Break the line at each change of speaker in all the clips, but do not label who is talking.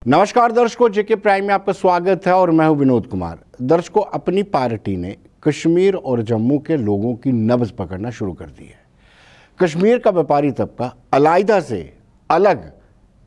नमस्कार दर्शकों, जेके प्राइम में आपका स्वागत है और मैं हूं विनोद कुमार। दर्शकों, अपनी पार्टी ने कश्मीर और जम्मू के लोगों की नब्ज पकड़ना शुरू कर दी है। कश्मीर का व्यापारी तबका अलग से अलग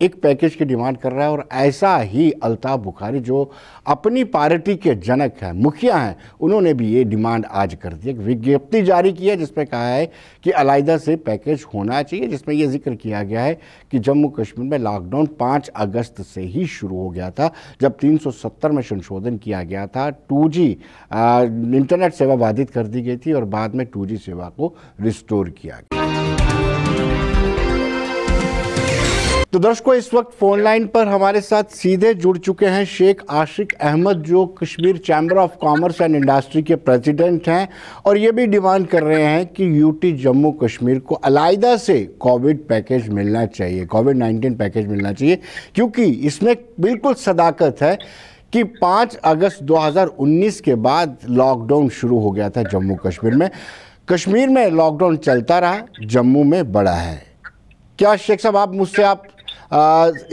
एक पैकेज की डिमांड कर रहा है और ऐसा ही अल्ताफ बुखारी जो अपनी पार्टी के जनक हैं, मुखिया हैं, उन्होंने भी ये डिमांड आज कर दी। एक विज्ञप्ति जारी की है जिसमें कहा है कि अलग से पैकेज होना चाहिए, जिसमें यह जिक्र किया गया है कि जम्मू कश्मीर में लॉकडाउन 5 अगस्त से ही शुरू हो गया था, जब 370 में संशोधन किया गया था। 2G इंटरनेट सेवा बाधित कर दी गई थी और बाद में 2G सेवा को रिस्टोर किया गया। तो दर्शकों, इस वक्त फोन लाइन पर हमारे साथ सीधे जुड़ चुके हैं शेख आशिक अहमद, जो Kashmir chamber of commerce and industry के प्रेसिडेंट हैं, और ये भी डिमांड कर रहे हैं कि यूटी जम्मू कश्मीर को अलग से कोविड पैकेज मिलना चाहिए, कोविड-19 पैकेज मिलना चाहिए, क्योंकि इसमें बिल्कुल सदाकत है कि 5 अगस्त 2019 के बाद लॉकडाउन शुरू हो गया था जम्मू कश्मीर में। कश्मीर में लॉकडाउन चलता रहा, जम्मू में बढ़ा है। क्या शेख साहब, आप मुझसे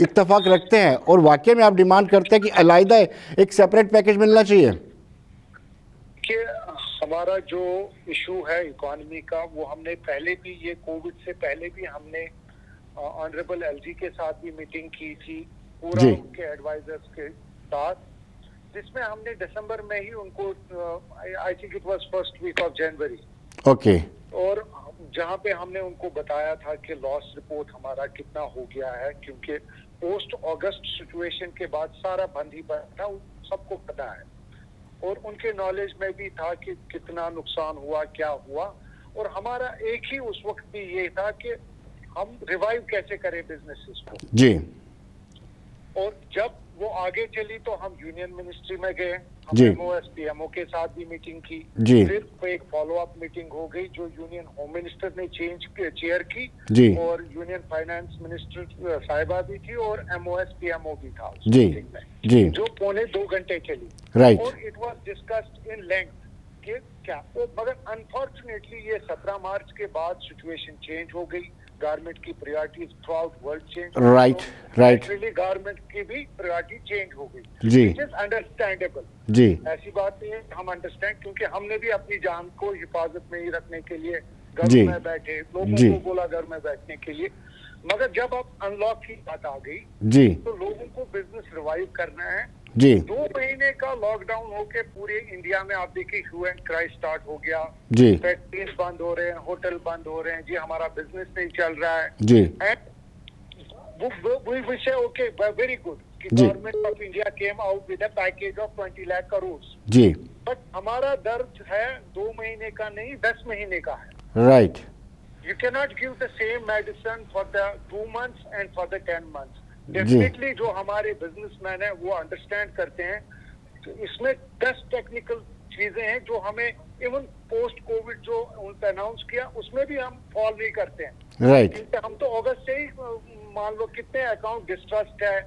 इत्तेफाक रखते हैं और वाकई में आप डिमांड करते हैं कि अलग एक सेपरेट पैकेज मिलना चाहिए?
कि हमारा जो इशू है इकोनॉमी का, वो हमने पहले भी, ये कोविड से पहले भी हमने ऑनरेबल एलजी के साथ भी मीटिंग की थी, पूरा उनके एडवाइजर्स के साथ, जिसमें हमने दिसंबर में ही उनको, I think it was first week of January,
okay,
और जहां पे हमने उनको बताया था कि लॉस रिपोर्ट हमारा कितना हो गया है, क्योंकि पोस्ट अगस्त सिचुएशन के बाद सारा बंद ही बंद था, सबको पता है, और उनके नॉलेज में भी था कि कितना नुकसान हुआ, क्या हुआ। और हमारा एक ही उस वक्त भी ये था कि हम रिवाइव कैसे करें बिजनेसेस को
जी।
और जब वो आगे चली तो हम यूनियन मिनिस्ट्री में गए,
जी।
MOS PMO के साथ भी मीटिंग की,
जी।
फिर एक फॉलो अप मीटिंग हो गई जो यूनियन होम मिनिस्टर ने चेयर की,
जी।
और यूनियन फाइनेंस मिनिस्टर साहिबा भी थी और MOS PMO भी था उस
जी।
मीटिंग में,
जी।
जो पौने 2 घंटे चली,
राइट।
और it was discussed in length कि क्या, मगर अनफॉर्चुनेटली ये 17 मार्च के बाद सिचुएशन चेंज हो गई। गवर्नमेंट की priorities through out world change,
right, right,
government की भी प्रायोरिटी चेंज हो गई,
जी,
इट इज अंडरस्टैंडेबल,
जी,
ऐसी बात नहीं है, हम अंडरस्टैंड, क्योंकि हमने भी अपनी जान को हिफाजत में ही रखने के लिए
जी,
घर में बैठे, लोगों
जी,
को बोला घर में बैठने के लिए। मगर जब अब अनलॉक की बात आ गई,
जी,
तो लोगों को बिजनेस रिवाइव करना है।
जी,
2 महीने का लॉकडाउन होके पूरे इंडिया में आप देखिए ह्यू एंड क्राई स्टार्ट हो गया,
जी,
फैक्ट्रीज बंद हो रहे हैं, होटल बंद हो रहे हैं, जी हमारा बिजनेस नहीं चल रहा है,
जी,
and we say okay, very good कि
जी।
Government of India came out with a package of 20 lakh crore,
जी,
बट हमारा दर्द है 2 महीने का नहीं, 10 महीने का है।
Right,
You cannot give the same medicine for the 2 months and for the 10 months. Definitely जो हमारे बिजनेसमैन है वो अंडरस्टैंड करते हैं, तो इसमें 10 टेक्निकल चीजें हैं जो हमें इवन पोस्ट कोविड जो उनका अनाउंस किया उसमें भी हम फॉल नहीं करते हैं,
राइट,
क्योंकि हम तो अगस्त से ही मान लो कितने अकाउंट डिस्ट्रस्ट है,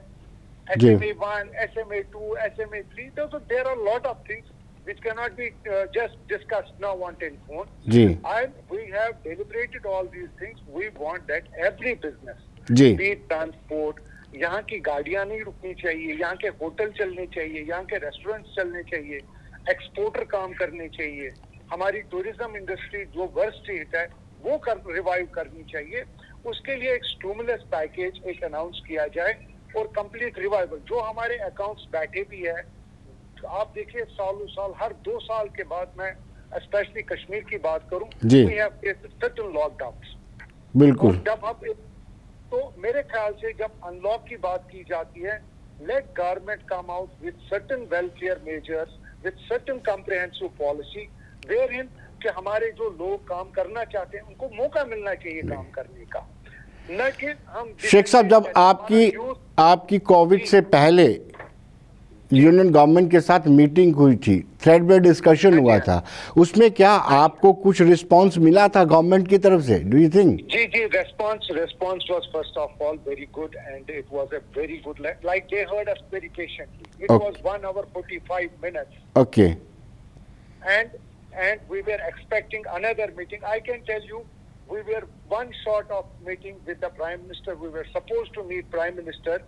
जी।
SMA1, SMA2, SMA3, so there are a lot of things which cannot be just discussed now on telephone.
Ji,
And we have deliberated all these things. We want that every business,
ji,
be it transport, यहाँ की गाड़ियाँ नहीं रुकनी चाहिए, यहाँ के hotel चलने चाहिए, यहाँ के रेस्टोरेंट्स चलने चाहिए, एक्सपोर्टर काम करने चाहिए, हमारी टूरिज्म इंडस्ट्री जो वर्स्ट हिट है वो रिवाइव करनी चाहिए। उसके लिए एक स्टिमुलस पैकेज एक अनाउंस किया जाए और कंप्लीट रिवाइवल। जो हमारे अकाउंट्स बैठे भी है, तो आप देखिए सालों साल, हर 2 साल के बाद, मैं स्पेशली कश्मीर की बात करूं,
जी।
we have faced certain lockdowns।
बिल्कुल,
जब हम, तो मेरे ख्याल से जब अनलॉक की बात की जाती है, let government come out with certain welfare measures, with certain comprehensive policy, wherein कि हमारे जो लोग काम करना चाहते हैं उनको मौका मिलना चाहिए काम करने का, न कि हम।
शेख साहब, जब आपकी कोविड से पहले यूनियन गवर्नमेंट के साथ मीटिंग हुई थी, थ्रेड पे डिस्कशन हुआ था, उसमें क्या आपको कुछ रिस्पांस मिला था गवर्नमेंट की तरफ से? Do you think?
जी जी, response was first of all very good, and it was a very good, like they heard us very patiently. It was 1 hour 45 minutes.
Okay.
And we were expecting another meeting. I can tell you, we were one short of meeting with the Prime Minister. We were supposed to meet Prime Minister,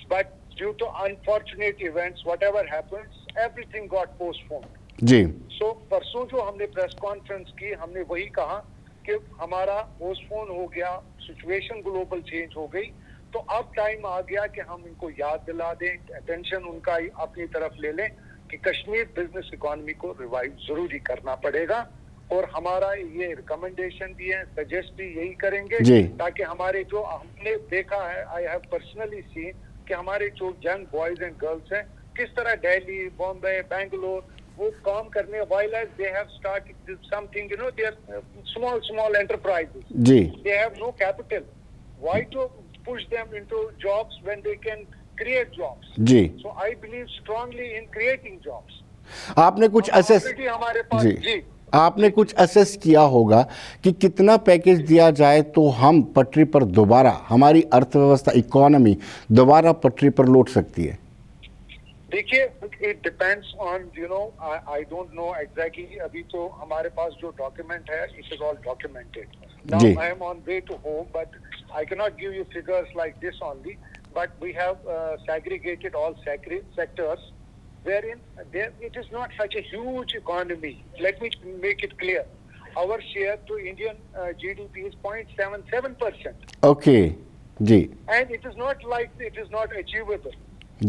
but due to unfortunate events, whatever happens, everything got postponed.
Ji
So परसों जो हमने press conference की, हमने वही कहा कि हमारा postpone हो गया, सिचुएशन ग्लोबल चेंज हो गई, तो अब टाइम आ गया कि हम इनको याद दिला दें, अटेंशन उनका अपनी तरफ ले लें कि कश्मीर बिजनेस इकोनॉमी को रिवाइव जरूरी करना पड़ेगा। और हमारा ये रिकमेंडेशन भी है, सजेस्ट भी यही करेंगे
जी।
ताकि हमारे जो हमने देखा है, आई हैव पर्सनली सीन कि हमारे जो यंग बॉयज एंड गर्ल्स हैं किस तरह दिल्ली, बॉम्बे, बेंगलोर वो काम करने, while as they have started something, you know, they are small enterprises.
Ji
They have no capital. Why to push them into jobs when they can create jobs?
Ji
So I believe strongly in creating jobs.
आपने कुछ assess
Already हमारे पास जी
आपने कुछ assess किया होगा कि कितना package दिया जाए तो हम पटरी पर दोबारा, हमारी अर्थव्यवस्था, इकोनॉमी दोबारा पटरी पर लौट सकती है?
देखिए, it depends on, you know, I don't know exactly. अभी तो हमारे पास जो डॉक्यूमेंट है, इट इज ऑल डॉक्यूमेंटेड।
जी।
Now I am on way to home, but I can not give you figures like this only, but we have segregated all sectors wherein there it is not such a huge economy. Let me make it clear. Our share to Indian GDP is 0.77%.
Okay जी
And it is not like it is not achievable.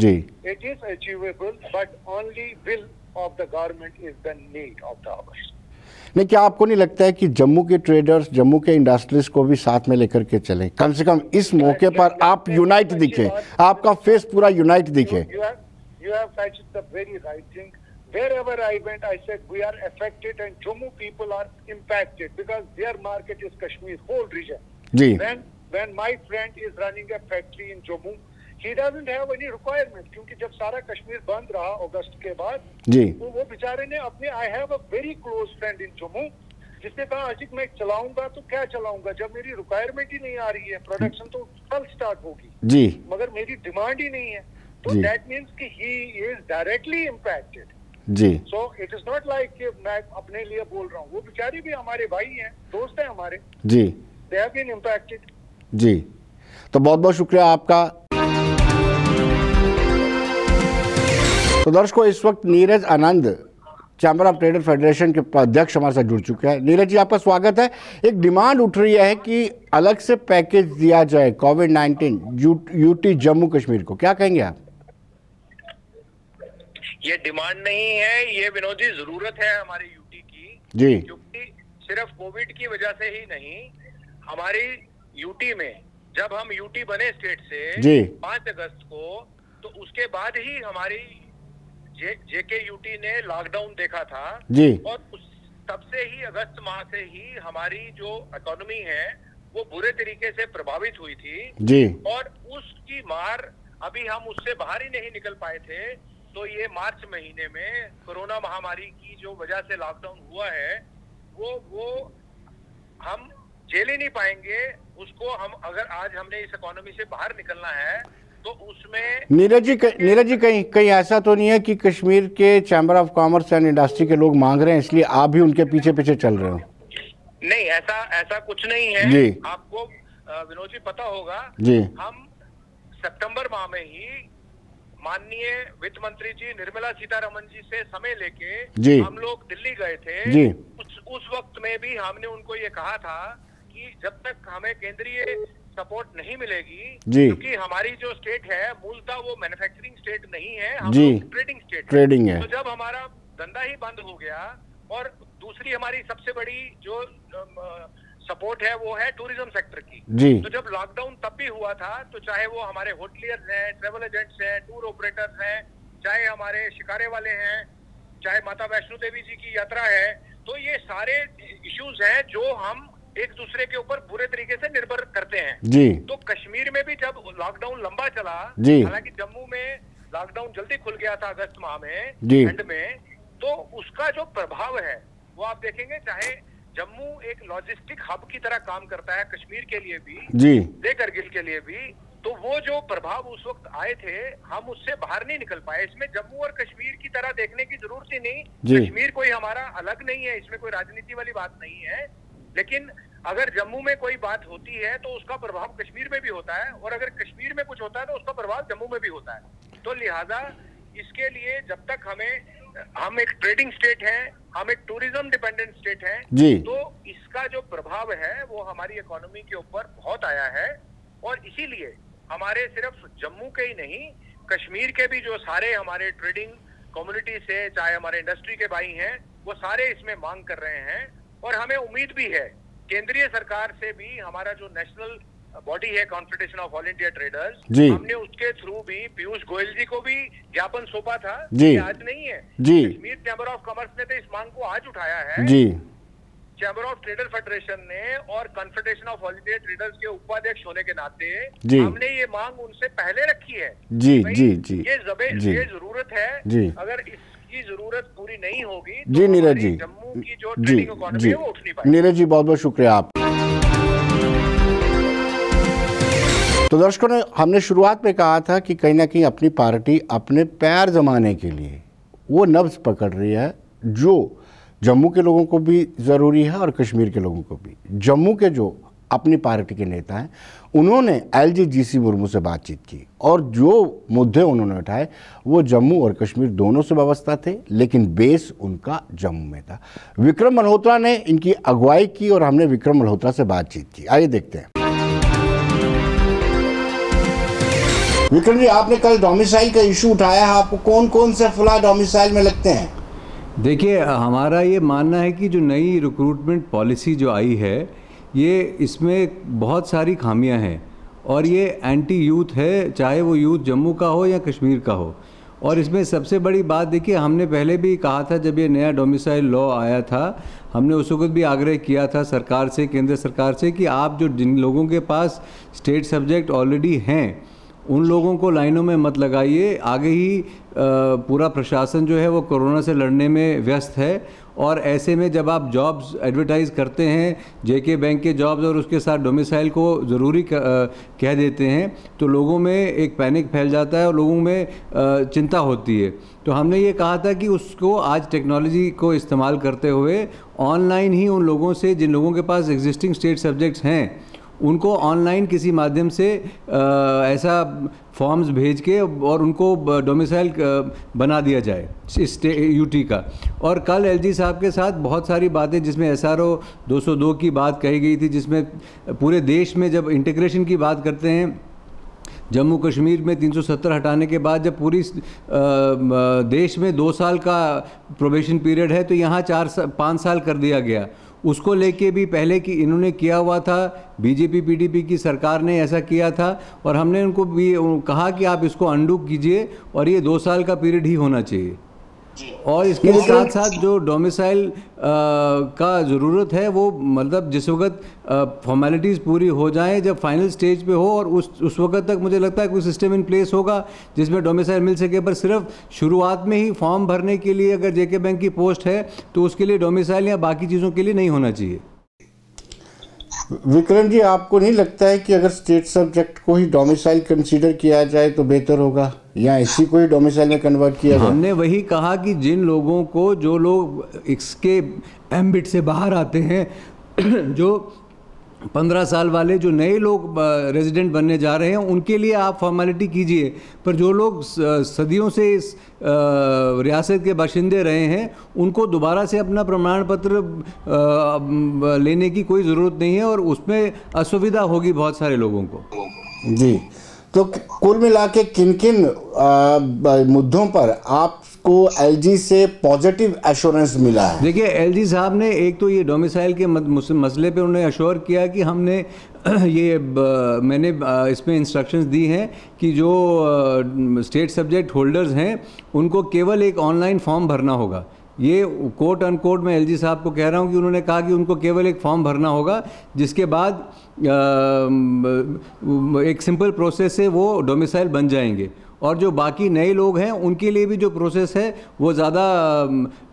जी
It is achievable, but only will of the government is the need of the hour.
नहीं, क्या आपको नहीं लगता है कि जम्मू के ट्रेडर्स, जम्मू के इंडस्ट्रीज को भी साथ में लेकर के चलें? कम से कम इस मौके पर आप यूनाइट दिखे, आपका फेस पूरा यूनाइट दिखे।
You have touched the very right thing. Wherever I went, I said we are affected and Jammu people are impacted because their market is Kashmir, whole region.
Ji
When my friend is running a factory in Jammu, he doesn't have any requirement क्योंकि जब सारा कश्मीर बंद रहा अगस्त के बाद,
जी
तो वो बेचारे ने अपने, I have a very close friend in Jammu, जिसने कहा अजित मैं चलाऊंगा तो क्या चलाऊंगा जब मेरी रिक्वायरमेंट ही नहीं आ रही है, प्रोडक्शन तो कल स्टार्ट होगी
जी
मगर मेरी डिमांड ही नहीं है, तो
जी।
दैट मीन्स कि ही इज डायरेक्टली इम्पैक्टेड।
जी
so it is not like कि मैं अपने लिए बोल रहा हूँ, वो बेचारे भी हमारे भाई हैं, दोस्त हैं हमारे,
जी
दे हैव बीन इम्पैक्टेड।
जी, तो बहुत बहुत शुक्रिया आपका। तो दर्शकों, इस वक्त नीरज आनंद, चैम्बर ऑफ ट्रेडर फेडरेशन के अध्यक्ष हमारे साथ जुड़ चुके हैं। नीरज जी, आपका स्वागत है। एक डिमांड उठ रही है कि अलग से पैकेज दिया जाए कोविड-19 यूटी जम्मू कश्मीर को, क्या कहेंगे आप?
ये डिमांड नहीं है, ये विनोद जी जरूरत है हमारे यूटी की
जी
क्योंकि सिर्फ कोविड की वजह से ही नहीं, हमारी यूटी में जब हम यूटी बने स्टेट से
जी
5 अगस्त को, तो उसके बाद ही हमारी जेके यूटी ने लॉकडाउन देखा था
जी
और तब से ही अगस्त माह से ही हमारी जो इकोनॉमी है वो बुरे तरीके से प्रभावित हुई थी
जी
और उसकी मार अभी हम उससे बाहर ही नहीं निकल पाए थे। तो ये मार्च महीने में कोरोना महामारी की जो वजह से लॉकडाउन हुआ है वो हम झेल ही नहीं पाएंगे उसको। हम अगर आज हमने इस इकोनॉमी से बाहर निकलना है तो उसमें
नीरज जी कहीं ऐसा तो नहीं है कि कश्मीर के chamber of commerce and industry के लोग मांग रहे हैं इसलिए आप भी उनके पीछे पीछे चल रहे हो?
नहीं, ऐसा कुछ नहीं है
जी।
आपको विनोद जी पता होगा
जी,
हम सितंबर माह में ही माननीय वित्त मंत्री जी निर्मला सीतारमन जी से समय लेके
जी
हम लोग दिल्ली गए थे
जी
उस वक्त में भी हमने उनको ये कहा था कि जब तक हमें केंद्रीय सपोर्ट नहीं मिलेगी,
जी
क्योंकि हमारी जो स्टेट है मूलतः वो मैन्युफैक्चरिंग स्टेट नहीं है, हम
जी
लोग
ट्रेडिंग है।
तो जब हमारा धंधा ही बंद हो गया और दूसरी हमारी सबसे बड़ी जो सपोर्ट है वो है टूरिज्म सेक्टर की
जी,
तो जब लॉकडाउन तब भी हुआ था तो चाहे वो हमारे होटलियर्स हैं, ट्रेवल एजेंट्स हैं, टूर ऑपरेटर्स हैं, चाहे हमारे शिकारे वाले हैं, चाहे माता वैष्णो देवी जी की यात्रा है, तो ये सारे इश्यूज हैं जो हम एक दूसरे के ऊपर बुरे तरीके से निर्भर करते हैं
जी।
तो कश्मीर में भी जब लॉकडाउन लंबा चला, हालांकि जम्मू में लॉकडाउन जल्दी खुल गया था अगस्त माह में एंड में, तो उसका जो प्रभाव है वो आप देखेंगे। चाहे जम्मू एक लॉजिस्टिक हब की तरह काम करता है कश्मीर के लिए भी
जी,
लेकर गिल के लिए भी, तो वो जो प्रभाव उस वक्त आए थे हम उससे बाहर नहीं निकल पाए। इसमें जम्मू और कश्मीर की तरह देखने की जरूरत ही नहीं, कश्मीर कोई हमारा अलग नहीं है, इसमें कोई राजनीति वाली बात नहीं है, लेकिन अगर जम्मू में कोई बात होती है तो उसका प्रभाव कश्मीर में भी होता है और अगर कश्मीर में कुछ होता है तो उसका प्रभाव जम्मू में भी होता है। तो लिहाजा इसके लिए जब तक हम एक ट्रेडिंग स्टेट है, हम एक टूरिज्म डिपेंडेंट स्टेट है, तो इसका जो प्रभाव है वो हमारी इकोनॉमी के ऊपर बहुत आया है। और इसीलिए हमारे सिर्फ जम्मू के ही नहीं, कश्मीर के भी जो सारे हमारे ट्रेडिंग कम्युनिटी से, चाहे हमारे इंडस्ट्री के भाई हैं, वो सारे इसमें मांग कर रहे हैं। और हमें उम्मीद भी है केंद्रीय सरकार से भी, हमारा जो नेशनल बॉडी है confederation of all India traders, हमने उसके थ्रू भी पीयूष गोयल जी को भी ज्ञापन सौंपा था। ये आज नहीं है, कश्मीर चैम्बर ऑफ कॉमर्स ने तो इस मांग को आज उठाया है। चैम्बर ऑफ ट्रेडर फेडरेशन ने और confederation of all India traders के उपाध्यक्ष होने के नाते हमने ये मांग उनसे पहले रखी है। ये जरूरत है, अगर इसकी जरूरत पूरी नहीं होगी तो
नीरज जी,
जम्मू की जो ट्रेडिंग इकोनॉमी है वो उठ नहीं पाएगी।
नीरज जी बहुत बहुत शुक्रिया आप। तो दर्शकों ने, हमने शुरुआत में कहा था कि कहीं ना कहीं अपनी पार्टी अपने पैर जमाने के लिए वो नब्ज पकड़ रही है जो जम्मू के लोगों को भी ज़रूरी है और कश्मीर के लोगों को भी। जम्मू के जो अपनी पार्टी के नेता हैं, उन्होंने एलजी जीसी मुर्मू से बातचीत की और जो मुद्दे उन्होंने उठाए वो जम्मू और कश्मीर दोनों से वाबस्ता थे, लेकिन बेस उनका जम्मू में था। विक्रम मल्होत्रा ने इनकी अगुवाई की और हमने विक्रम मल्होत्रा से बातचीत की। आइए देखते हैं। विक्रम जी, आपने कल डोमिसाइल का इशू उठाया है, आपको कौन कौन से फ्लॉ डोमिसाइल में लगते हैं?
देखिए, हमारा ये मानना है कि जो नई रिक्रूटमेंट पॉलिसी जो आई है, ये इसमें बहुत सारी खामियां हैं और ये एंटी यूथ है, चाहे वो यूथ जम्मू का हो या कश्मीर का हो। और इसमें सबसे बड़ी बात देखिए, हमने पहले भी कहा था जब ये नया डोमिसाइल लॉ आया था, हमने उस वक्त भी आग्रह किया था सरकार से, केंद्र सरकार से, कि आप जो जिन लोगों के पास स्टेट सब्जेक्ट ऑलरेडी हैं उन लोगों को लाइनों में मत लगाइए। आगे ही पूरा प्रशासन जो है वो कोरोना से लड़ने में व्यस्त है और ऐसे में जब आप जॉब्स एडवर्टाइज़ करते हैं, जेके बैंक के जॉब्स, और उसके साथ डोमिसाइल को ज़रूरी कह देते हैं, तो लोगों में एक पैनिक फैल जाता है और लोगों में चिंता होती है। तो हमने ये कहा था कि उसको आज टेक्नोलॉजी को इस्तेमाल करते हुए ऑनलाइन ही उन लोगों से, जिन लोगों के पास एग्जिस्टिंग स्टेट सब्जेक्ट्स हैं, उनको ऑनलाइन किसी माध्यम से ऐसा फॉर्म्स भेज के और उनको डोमिसाइल बना दिया जाए इस यूटी का। और कल एलजी साहब के साथ बहुत सारी बातें, जिसमें SRO 202 की बात कही गई थी, जिसमें पूरे देश में जब इंटीग्रेशन की बात करते हैं, जम्मू कश्मीर में 370 हटाने के बाद जब पूरी देश में 2 साल का प्रोबेशन पीरियड है, तो यहाँ 5 साल कर दिया गया। उसको लेके भी पहले कि इन्होंने किया हुआ था, बीजेपी पीडीपी की सरकार ने ऐसा किया था और हमने उनको भी कहा कि आप इसको अंडू कीजिए और ये 2 साल का पीरियड ही होना चाहिए। और इसके साथ साथ जो डोमिसाइल का ज़रूरत है वो मतलब जिस वक्त फॉर्मेलिटीज़ पूरी हो जाएं, जब फाइनल स्टेज पे हो, और उस वक्त तक मुझे लगता है कोई सिस्टम इन प्लेस होगा जिसमें डोमिसाइल मिल सके। पर सिर्फ शुरुआत में ही फॉर्म भरने के लिए अगर जेके बैंक की पोस्ट है तो उसके लिए डोमिसाइल या बाकी चीज़ों के लिए नहीं होना चाहिए।
विक्रम जी, आपको नहीं लगता है कि अगर स्टेट सब्जेक्ट को ही डोमिसाइल कंसीडर किया जाए तो बेहतर होगा, या इसी को ही डोमिसाइल में कन्वर्ट किया जाए?
हमने वही कहा कि जिन लोगों को, जो लोग इसके एम्बिट से बाहर आते हैं, जो 15 साल वाले जो नए लोग रेजिडेंट बनने जा रहे हैं, उनके लिए आप फॉर्मेलिटी कीजिए। पर जो लोग सदियों से इस रियासत के बाशिंदे रहे हैं, उनको दोबारा से अपना प्रमाण पत्र लेने की कोई ज़रूरत नहीं है और उसमें असुविधा होगी बहुत सारे लोगों को।
जी, तो कुल मिला के किन किन मुद्दों पर आपको एलजी से पॉजिटिव एश्योरेंस मिला है?
देखिए, एलजी साहब ने एक तो ये डोमिसाइल के मसले पे उन्होंने अश्योर किया कि हमने मैंने इसमें इंस्ट्रक्शंस दी हैं कि जो स्टेट सब्जेक्ट होल्डर्स हैं उनको केवल एक ऑनलाइन फॉर्म भरना होगा। ये कोट अनकोट मैं एलजी साहब को कह रहा हूँ कि उन्होंने कहा कि उनको केवल एक फॉर्म भरना होगा, जिसके बाद एक सिंपल प्रोसेस से वो डोमिसाइल बन जाएंगे। और जो बाकी नए लोग हैं उनके लिए भी जो प्रोसेस है वो ज़्यादा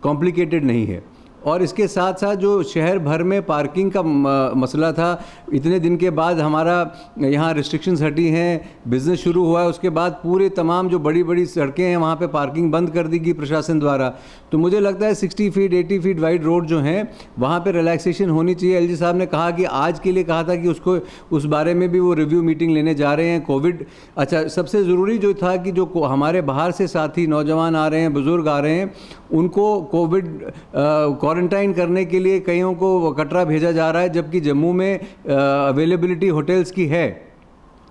कॉम्प्लिकेटेड नहीं है। और इसके साथ साथ जो शहर भर में पार्किंग का मसला था, इतने दिन के बाद हमारा यहाँ रिस्ट्रिक्शंस हटी हैं, बिज़नेस शुरू हुआ है, उसके बाद पूरे तमाम जो बड़ी बड़ी सड़कें हैं वहाँ पे पार्किंग बंद कर दी गई प्रशासन द्वारा। तो मुझे लगता है 60 फीट 80 फीट वाइड रोड जो हैं वहाँ पे रिलैक्सेशन होनी चाहिए। एलजी साहब ने कहा कि आज के लिए कहा था कि उसको उस बारे में भी वो रिव्यू मीटिंग लेने जा रहे हैं। कोविड, अच्छा सबसे ज़रूरी जो था कि जो हमारे बाहर से साथी नौजवान आ रहे हैं, बुज़ुर्ग आ रहे हैं, उनको कोविड क्वारंटाइन करने के लिए कईयों को कटरा भेजा जा रहा है, जबकि जम्मू में अवेलेबिलिटी होटल्स की है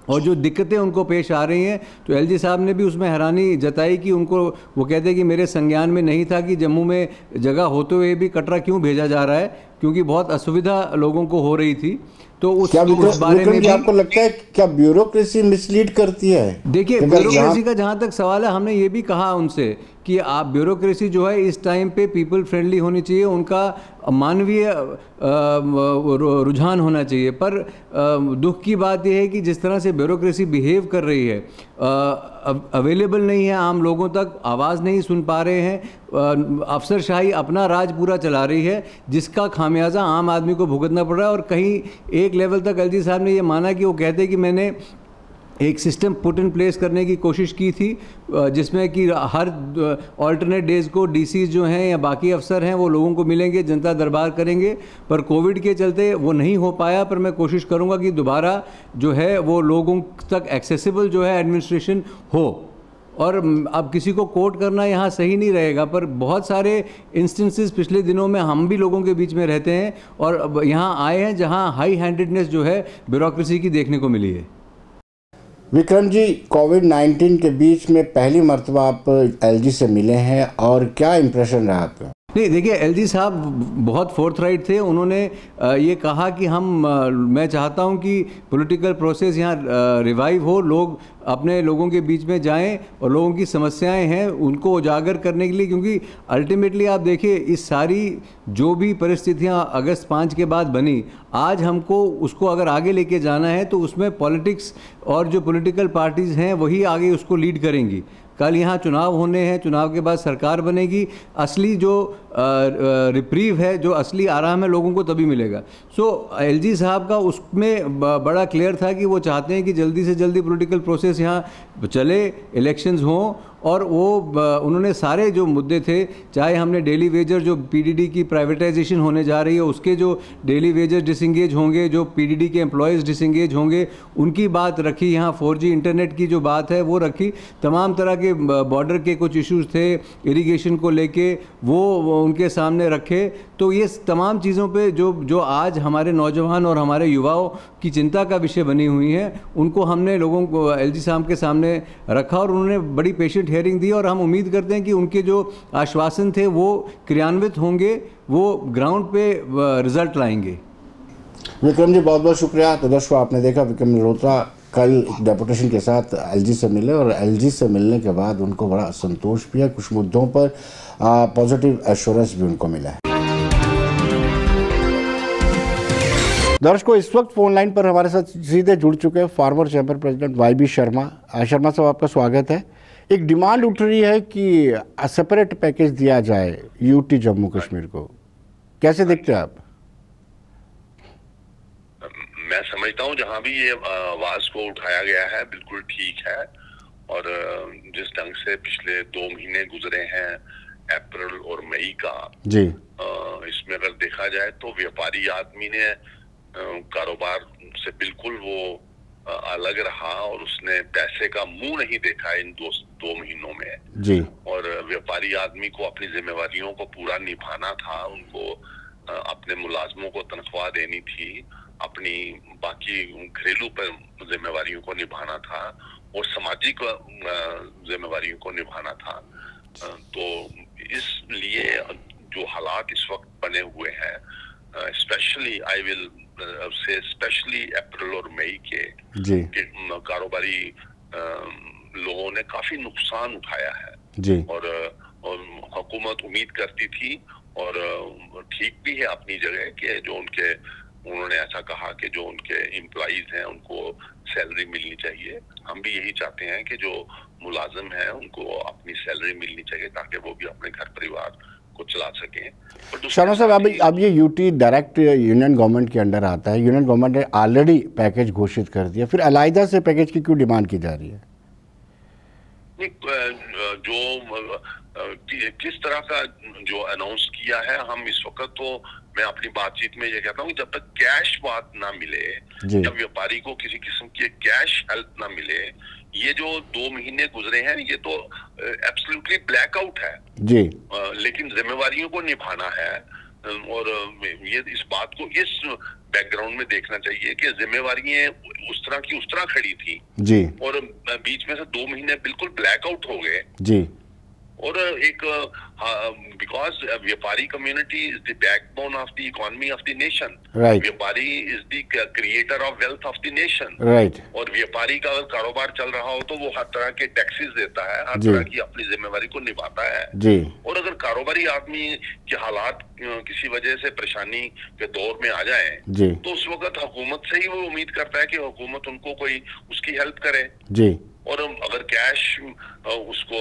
और जो दिक्कतें उनको पेश आ रही हैं। तो एलजी साहब ने भी उसमें हैरानी जताई कि उनको, वो कहते हैं कि मेरे संज्ञान में नहीं था कि जम्मू में जगह होते हुए भी कटरा क्यों भेजा जा रहा है, क्योंकि बहुत असुविधा लोगों को हो रही थी। तो उस बारे में भी
आपको लगता है क्या ब्यूरोक्रेसी मिसलीड करती है?
देखिए, ब्यूरोक्रेसी का जहाँ तक सवाल है, हमने ये भी कहा उनसे कि आप ब्यूरोक्रेसी जो है इस टाइम पे पीपल फ्रेंडली होनी चाहिए, उनका मानवीय रुझान होना चाहिए। पर दुख की बात यह है कि जिस तरह से ब्यूरोक्रेसी बिहेव कर रही है, अवेलेबल नहीं है आम लोगों तक, आवाज़ नहीं सुन पा रहे हैं, अफसरशाही अपना राज पूरा चला रही है, जिसका खामियाजा आम आदमी को भुगतना पड़ रहा है। और कहीं एक लेवल तक एलजी साहब ने ये माना कि वो कहते हैं कि मैंने एक सिस्टम पुट इन प्लेस करने की कोशिश की थी, जिसमें कि हर ऑल्टरनेट डेज़ को डीसीज जो हैं या बाकी अफसर हैं वो लोगों को मिलेंगे, जनता दरबार करेंगे। पर कोविड के चलते वो नहीं हो पाया। पर मैं कोशिश करूंगा कि दोबारा जो है वो लोगों तक एक्सेसिबल जो है एडमिनिस्ट्रेशन हो। और अब किसी को कोट करना यहाँ सही नहीं रहेगा, पर बहुत सारे इंस्टेंसेस पिछले दिनों में हम भी लोगों के बीच में रहते हैं और यहाँ आए हैं जहाँ हाई हैंडेडनेस जो है ब्यूरोक्रेसी की देखने को मिली है।
विक्रम जी, कोविड-19 के बीच में पहली मर्तबा आप एलजी से मिले हैं, और क्या इम्प्रेशन रहा आपका?
नहीं, देखिए, एलजी साहब बहुत फोर्थराइट थे। उन्होंने ये कहा कि मैं चाहता हूं कि पॉलिटिकल प्रोसेस यहाँ रिवाइव हो, लोग अपने लोगों के बीच में जाएं और लोगों की समस्याएं हैं उनको उजागर करने के लिए, क्योंकि अल्टीमेटली आप देखिए इस सारी जो भी परिस्थितियां अगस्त 5 के बाद बनी, आज हमको उसको अगर आगे लेके जाना है तो उसमें पॉलिटिक्स और जो पॉलिटिकल पार्टीज़ हैं वही आगे उसको लीड करेंगी। कल यहाँ चुनाव होने हैं, चुनाव के बाद सरकार बनेगी, असली जो रिप्रीव है, जो असली आराम है लोगों को तभी मिलेगा। सो एलजी साहब का उसमें बड़ा क्लियर था कि वो चाहते हैं कि जल्दी से जल्दी पॉलिटिकल प्रोसेस यहाँ चले, इलेक्शंस हों। और वो उन्होंने सारे जो मुद्दे थे, चाहे हमने डेली वेजर जो पीडीडी की प्राइवेटाइजेशन होने जा रही है उसके जो डेली वेजर डिसंगेज होंगे, जो पीडीडी के एम्प्लॉयज़ डिसंगेज होंगे, उनकी बात रखी। यहाँ 4G इंटरनेट की जो बात है वो रखी। तमाम तरह के बॉर्डर के कुछ इश्यूज़ थे इरिगेशन को लेके, वो उनके सामने रखे। तो ये तमाम चीज़ों पे जो आज हमारे नौजवान और हमारे युवाओं की चिंता का विषय बनी हुई हैं, उनको हमने लोगों को एलजी साहब के सामने रखा और उन्होंने बड़ी पेशेंट हियरिंग दी। और हम उम्मीद करते हैं कि उनके जो आश्वासन थे वो क्रियान्वित होंगे, वो ग्राउंड पे रिजल्ट लाएंगे।
विक्रम जी, बहुत बहुत शुक्रिया। तो दर्शकों, आपने देखा विक्रम मल्होत्रा कल डेपुटेशन के साथ एलजी से मिले और एलजी से मिलने के बाद उनको बड़ा संतोष भी है, कुछ मुद्दों पर पॉजिटिव एश्योरेंस भी उनको मिला है। दर्शकों, इस वक्त फोन लाइन पर हमारे साथ सीधे जुड़ चुके हैं farmer chamber president YB Sharma. Sharma साहब, आपका स्वागत है। एक डिमांड उठ रही है कि सेपरेट पैकेज दिया जाए यूटी जम्मू कश्मीर को, कैसे देखते हैं आप?
मैं समझता हूँ जहाँ भी ये आवाज को उठाया गया है बिल्कुल ठीक है। और जिस ढंग से पिछले 2 महीने गुजरे हैं, अप्रैल और मई का जी, इसमें अगर देखा जाए तो व्यापारी आदमी ने कारोबार से बिल्कुल वो अलग रहा और उसने पैसे का मुंह नहीं देखा इन 2 महीनों में जी। और व्यापारी आदमी को अपनी जिम्मेवारियों को पूरा निभाना था, उनको अपने मुलाजमों को तनख्वाह देनी थी, अपनी बाकी घरेलू पर जिम्मेवारियों को निभाना था और सामाजिक जिम्मेवारियों को निभाना था। तो इसलिए जो हालात इस वक्त बने हुए हैं, specially I will say specially April और मई के कारोबारी लोगों ने काफी नुकसान उठाया है जी। और हुकूमत उम्मीद करती थी और ठीक भी है अपनी जगह कि जो उन्होंने ऐसा कहा कि जो उनके एम्प्लॉइज हैं उनको सैलरी मिलनी चाहिए। हम भी यही चाहते हैं कि जो मुलाजिम हैं उनको अपनी सैलरी मिलनी चाहिए ताकि वो भी अपने घर परिवार को चला सकें।
शर्मा साहब, अब ये यूटी डायरेक्ट यूनियन गवर्नमेंट के अंडर आता है। यूनियन गवर्नमेंट ने ऑलरेडी पैकेज घोषित कर दिया, फिर अलग से पैकेज की क्यों डिमांड की जा रही है?
जो किस तरह का जो अनाउंस किया है, हम इस वक्त तो मैं अपनी बातचीत में ये कहता हूँ, जब तक कैश बात ना मिले, जब व्यापारी को किसी किस्म की कैश हेल्प ना मिले, ये जो 2 महीने गुजरे हैं ये तो एब्सोल्युटली ब्लैकआउट है
जी।
लेकिन जिम्मेवारियों को निभाना है और ये इस बात को इस बैकग्राउंड में देखना चाहिए कि जिम्मेवारियां उस तरह खड़ी थी
जी,
और बीच में से 2 महीने बिल्कुल ब्लैकआउट हो गए
जी।
और एक बिकॉज व्यापारी community is the backbone of the economy of the nation, व्यापारी is the creator of wealth of the nation, और व्यापारी का अगर कारोबार चल रहा हो तो वो हर तरह के टैक्सेस देता है, हर तरह की अपनी जिम्मेवारी को निभाता है
जी।
और अगर कारोबारी आदमी के हालात किसी वजह से परेशानी के दौर में आ जाए तो उस वक्त हुकूमत से ही वो उम्मीद करता है कि हुकूमत उनको कोई उसकी हेल्प करे
जी।
और अगर कैश उसको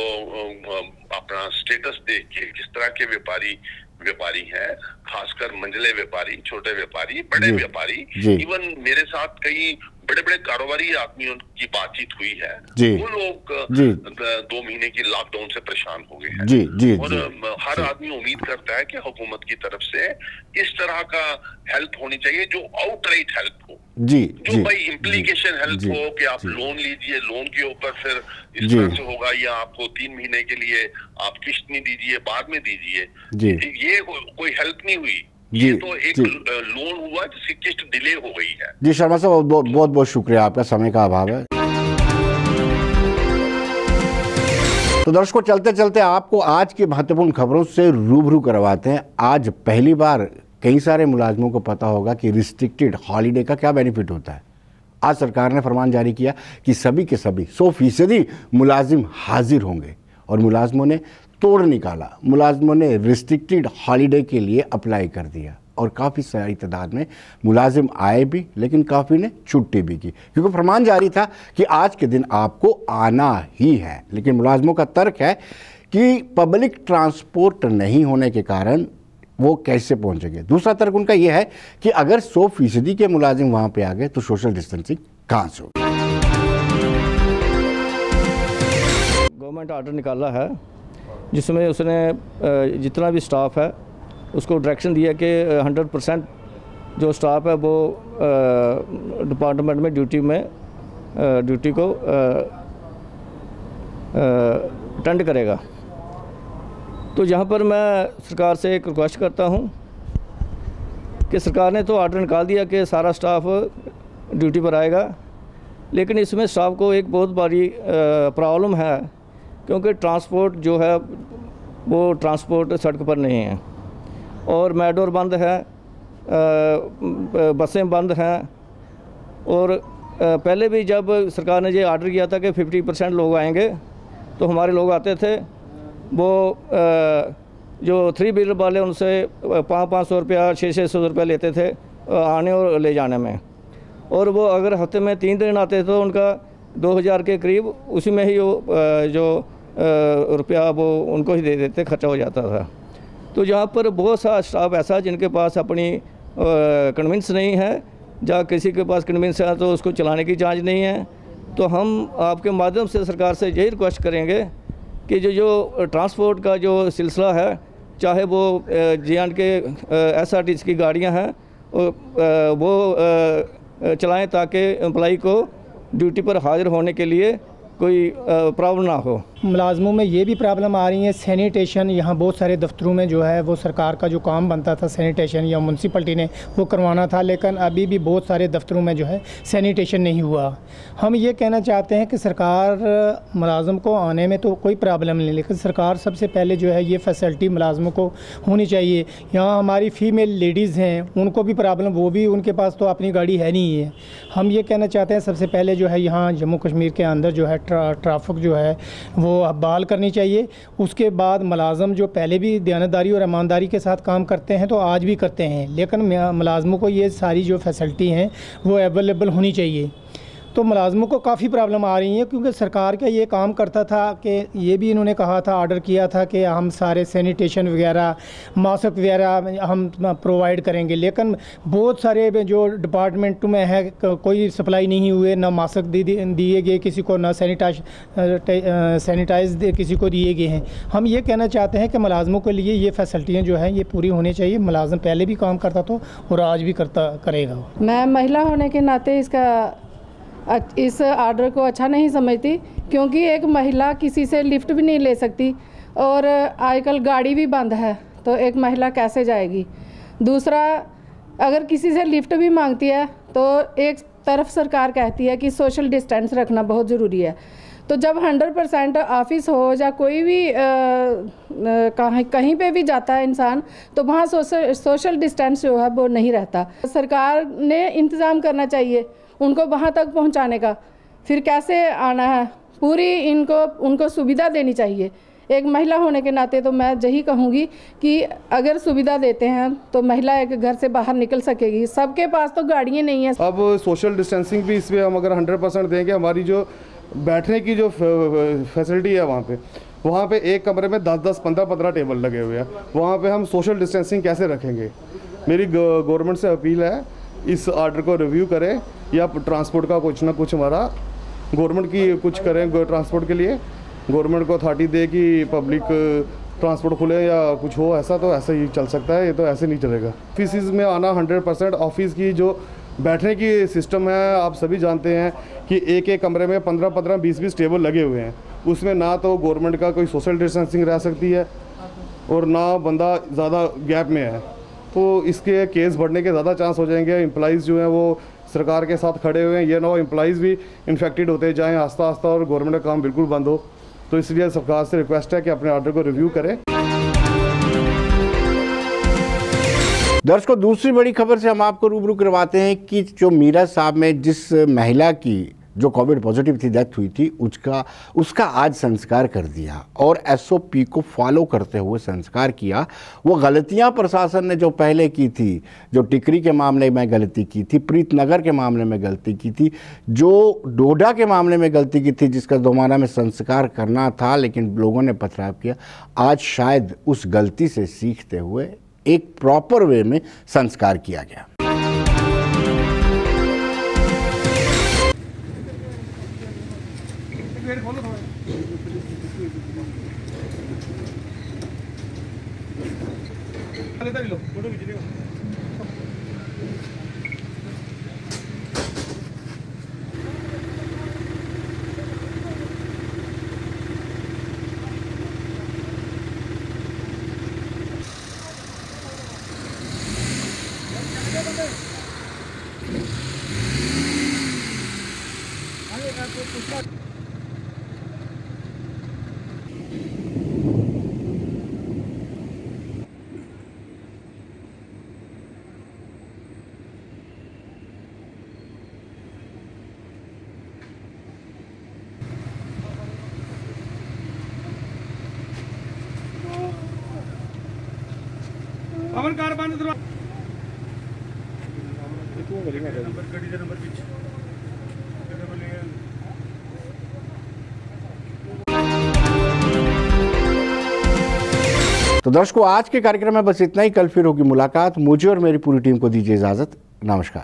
अपना स्टेटस देख के किस तरह के व्यापारी हैं, खासकर मंझले व्यापारी, छोटे व्यापारी, बड़े व्यापारी, इवन मेरे साथ कई बड़े बड़े कारोबारी आदमियों की बातचीत हुई है, वो लोग 2 महीने की लॉकडाउन से परेशान हो गए हैं
जी, जी,
और हर आदमी उम्मीद करता है कि हुकूमत की तरफ से इस तरह का हेल्प होनी चाहिए जो आउटराइट हेल्प हो
जी,
जो भाई इम्प्लीकेशन हेल्प हो कि आप लोन लीजिए, लोन के ऊपर फिर इस तरह से होगा या आपको 3 महीने के लिए आप किस्त नहीं दीजिए, बाद में दीजिए, ये कोई हेल्प नहीं हुई। ये तो एक लोन हुआ जिसकी किस्त डिले हो गई है।
जी शर्मा साहब, बहुत बहुत शुक्रिया, आपका समय का अभाव है। तो दर्शकों, चलते चलते आपको आज की महत्वपूर्ण खबरों से रूबरू करवाते हैं। आज पहली बार कई सारे मुलाजमों को पता होगा कि रिस्ट्रिक्टेड हॉलीडे का क्या बेनिफिट होता है। आज सरकार ने फरमान जारी किया कि सभी के सभी 100% मुलाजिम हाजिर होंगे और मुलाजमों ने तोड़ निकाला। मुलाजमों ने रिस्ट्रिक्टेड हॉलीडे के लिए अप्लाई कर दिया और काफ़ी सारी तादाद में मुलाजिम आए भी, लेकिन काफ़ी ने छुट्टी भी की क्योंकि फरमान जारी था कि आज के दिन आपको आना ही है। लेकिन मुलाजमों का तर्क है कि पब्लिक ट्रांसपोर्ट नहीं होने के कारण वो कैसे पहुंचेंगे। दूसरा तर्क उनका यह है कि अगर 100% के मुलाजिम वहाँ पे आ गए तो सोशल डिस्टेंसिंग कहाँ से होगी।
गवर्नमेंट ऑर्डर निकाला है जिसमें उसने जितना भी स्टाफ है उसको डायरेक्शन दिया कि 100% जो स्टाफ है वो डिपार्टमेंट में ड्यूटी को अटेंड करेगा। तो यहाँ पर मैं सरकार से एक रिक्वेस्ट करता हूँ कि सरकार ने तो ऑर्डर निकाल दिया कि सारा स्टाफ ड्यूटी पर आएगा, लेकिन इसमें स्टाफ को एक बहुत बड़ी प्रॉब्लम है क्योंकि ट्रांसपोर्ट जो है वो ट्रांसपोर्ट सड़क पर नहीं है और मेट्रो बंद है, बसें बंद हैं। और पहले भी जब सरकार ने ये ऑर्डर किया था कि 50% लोग आएंगे तो हमारे लोग आते थे, वो जो 3 व्हीलर वाले उनसे 500 रुपया 600 रुपया लेते थे आने और ले जाने में, और वो अगर हफ्ते में 3 दिन आते तो उनका 2000 के करीब उसी में ही वो जो रुपया वो उनको ही दे देते, खर्चा हो जाता था। तो यहाँ पर बहुत सा स्टाफ ऐसा जिनके पास अपनी कन्विंस नहीं है, जहाँ किसी के पास कन्विंस है तो उसको चलाने की जांच नहीं है। तो हम आपके माध्यम से सरकार से यही रिक्वेस्ट करेंगे कि जो ट्रांसपोर्ट का जो सिलसिला है, चाहे वो J&K SRTC की गाड़ियाँ हैं वो चलाएं ताकि एम्प्लॉई को ड्यूटी पर हाजिर होने के लिए कोई प्रॉब्लम ना हो।
मुलाजमों में ये भी प्रॉब्लम आ रही है सैनिटेशन। यहाँ बहुत सारे दफ्तरों में जो है वो सरकार का जो काम बनता था सैनिटेशन या म्यूनसिपलिटी ने वो करवाना था, लेकिन अभी भी बहुत सारे दफ्तरों में जो है सैनिटेशन नहीं हुआ। हम ये कहना चाहते हैं कि सरकार मुलाजम को आने में तो कोई प्रॉब्लम नहीं, लेकिन सरकार सबसे पहले जो है ये फैसिलिटी मुलाजमों को होनी चाहिए। यहाँ हमारी फ़ीमेल लेडीज़ हैं, उनको भी प्रॉब्लम, वो भी उनके पास तो अपनी गाड़ी है नहीं है। हम ये कहना चाहते हैं सबसे पहले जो है यहाँ जम्मू कश्मीर के अंदर जो है ट्रैफिक जो है वो बहाल करनी चाहिए। उसके बाद मुलाजम जो पहले भी दयानतदारी और ईमानदारी के साथ काम करते हैं तो आज भी करते हैं, लेकिन मुलाजमों को ये सारी जो फैसिलिटी हैं वो अवेलेबल होनी चाहिए। तो मुलाजमों को काफ़ी प्रॉब्लम आ रही है, क्योंकि सरकार का ये काम करता था कि ये भी इन्होंने कहा था, ऑर्डर किया था कि हम सारे सैनिटेशन वगैरह, मास्क वगैरह हम प्रोवाइड करेंगे, लेकिन बहुत सारे जो डिपार्टमेंट में है कोई सप्लाई नहीं हुए, ना मास्क दिए गए किसी को, ना सैनिटाइज किसी को दिए गए हैं। हम ये कहना चाहते हैं कि मुलाजमों के लिए ये फैसिलिटियाँ जो हैं ये पूरी होनी चाहिए। मुलाजम पहले भी काम करता था और आज भी करेगा। मैं
महिला होने के नाते इस ऑर्डर को अच्छा नहीं समझती, क्योंकि एक महिला किसी से लिफ्ट भी नहीं ले सकती और आजकल गाड़ी भी बंद है, तो एक महिला कैसे जाएगी। दूसरा, अगर किसी से लिफ्ट भी मांगती है तो एक तरफ सरकार कहती है कि सोशल डिस्टेंस रखना बहुत ज़रूरी है, तो जब 100% ऑफिस हो या कोई भी कहीं पे भी जाता है इंसान, तो वहाँ सोशल डिस्टेंस जो है वो नहीं रहता। सरकार ने इंतज़ाम करना चाहिए उनको वहाँ तक पहुँचाने का, फिर कैसे आना है, पूरी उनको सुविधा देनी चाहिए। एक महिला होने के नाते तो मैं यही कहूँगी कि अगर सुविधा देते हैं तो महिला एक घर से बाहर निकल सकेगी। सबके पास तो गाड़ियाँ नहीं हैं।
अब सोशल डिस्टेंसिंग भी इसमें हम अगर 100% देंगे, हमारी जो बैठने की जो फैसिलिटी है वहाँ पे एक कमरे में 10-10, 15-15 टेबल लगे हुए हैं, वहाँ पे हम सोशल डिस्टेंसिंग कैसे रखेंगे। मेरी गवर्नमेंट से अपील है, इस ऑर्डर को रिव्यू करें या ट्रांसपोर्ट का कुछ ना कुछ हमारा गवर्नमेंट की कुछ करें। ट्रांसपोर्ट के लिए गवर्नमेंट को अथॉरिटी दे कि पब्लिक ट्रांसपोर्ट खुले या कुछ हो, ऐसा तो ऐसे ही चल सकता है, ये तो ऐसे नहीं चलेगा। ऑफिस में आना 100%, ऑफिस की जो बैठने की सिस्टम है आप सभी जानते हैं कि एक एक कमरे में 15-15, 20-20 टेबल लगे हुए हैं, उसमें ना तो गवर्नमेंट का कोई सोशल डिस्टेंसिंग रह सकती है और ना बंदा ज़्यादा गैप में है, तो इसके केस बढ़ने के ज़्यादा चांस हो जाएंगे। एम्प्लॉइज़ जो हैं वो सरकार के साथ खड़े हुए हैं, ये ना हो एम्प्लॉइज़ भी इन्फेक्टेड होते जाएँ आस्ता आस्ता और गवर्नमेंट का काम बिल्कुल बंद हो। तो इसलिए सरकार से रिक्वेस्ट है कि अपने ऑर्डर को रिव्यू करें।
दर्शकों, दूसरी बड़ी खबर से हम आपको रूबरू करवाते हैं कि जो मीरा साहब में जिस महिला की जो कोविड पॉजिटिव थी, डेथ हुई थी, उसका आज संस्कार कर दिया और एसओपी को फॉलो करते हुए संस्कार किया। वो गलतियां प्रशासन ने जो पहले की थी, जो टिकरी के मामले में गलती की थी, प्रीतनगर के मामले में गलती की थी, जो डोडा के मामले में गलती की थी, जिसका दोबारा में संस्कार करना था लेकिन लोगों ने पथराव किया, आज शायद उस गलती से सीखते हुए एक प्रॉपर वे में संस्कार किया गया।
अमन कार बंद करो।
तो दर्शकों, आज के कार्यक्रम में बस इतना ही। कल फिर होगी मुलाकात। मुझे और मेरी पूरी टीम को दीजिए इजाजत। नमस्कार।